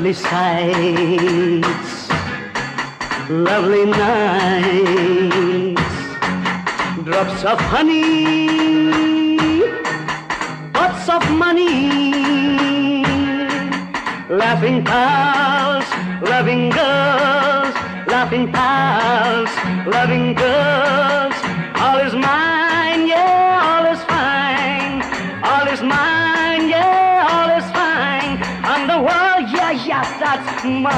lovely sights, lovely nights, drops of honey, pots of money, laughing pals, loving girls, laughing pals, loving girls. All is mine, yeah, all is fine. All is mine, yeah, all is fine. And the world, yeah, yeah, that's mine.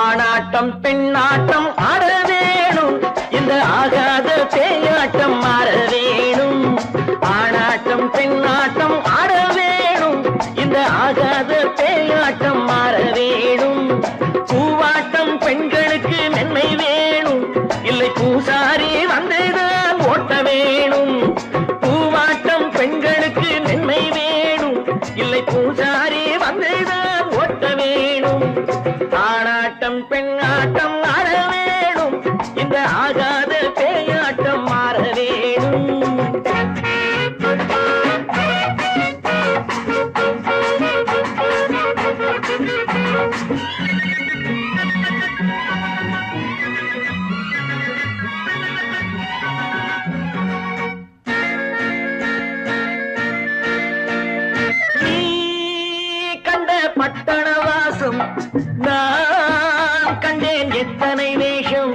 ஆணாட்டம் பெண்ணாட்டம் ஆட வேணும், இந்த ஆகாத பேயாட்டம் மாற வேணும். ஆணாட்டம் பெண்ணாட்டம் ஆட வேணும், இந்த ஆகாத பேயாட்டம் மாற வேணும். பூவாட்டம் பெண்களுக்கு மென்மை வேணும், இல்லை பூசாரி வந்தேதான் ஓட்ட வேணும். பூவாட்டம் பெண்களுக்கு மென்மை வேணும், இல்லை பூசாரி வந்தேதான் ஓட்ட வேணும். ஆணாட்டம் பெண்ணாட்டம் ஆட வேணும், இந்த ஆகாத பேயாட்டம் மாற வேணும். நீ கண்ட பட்டணவாசம் நான் கண்டேன் எத்தனை வேஷம்.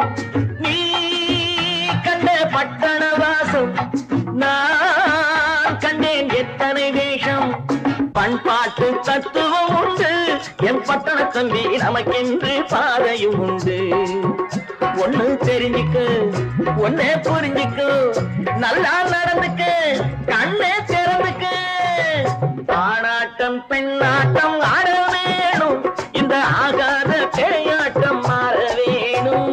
நீ கண்ட பட்டணவாசம் நான் கண்டேன் எத்தனை வேஷம். பண்பாட்டு தத்துவம் உண்டு என் பட்டண தம்பி, நமக்கென்று பாதையும் உண்டு. ஒண்ணு தெரிஞ்சுக்க ஒன்னே புரிஞ்சுக்க, நல்லா நடந்துக்க கண்ணே திறந்துக்க. ஆணாட்டம் பெண்ணாட்டம் ஆட வேணும், இந்த ஆகாத பேயாட்டம் மாற வேணும்.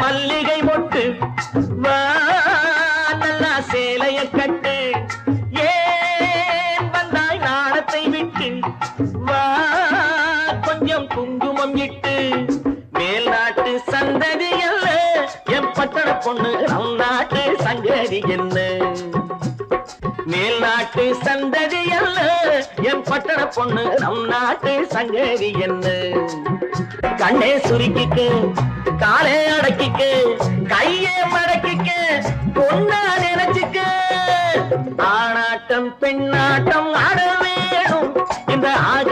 மல்லிகை மொட்டு வா, நல்லா சேலைய கட்டு, ஏன் வந்தாய் நாணத்தை விட்டு வா, கொஞ்சம் குங்குமம் இட்டு. மேல் நாட்டு சந்ததி அல்ல என் பட்டண பொண்ணு, நம் நாட்டு சங்கதி என்ன. மேல் நாட்டு சந்ததி அல்ல என் பட்டண பொண்ணு, நம் நாட்டு சங்கதி என்ன. கண்ணே சுருக்கிக்க காலே அடக்கிக்க, கையே மடக்கிக்க, பொண்ணா நினைச்சுக்க. ஆணாட்டம் பெண்ணாட்டம் ஆட வேணும், இந்த ஆக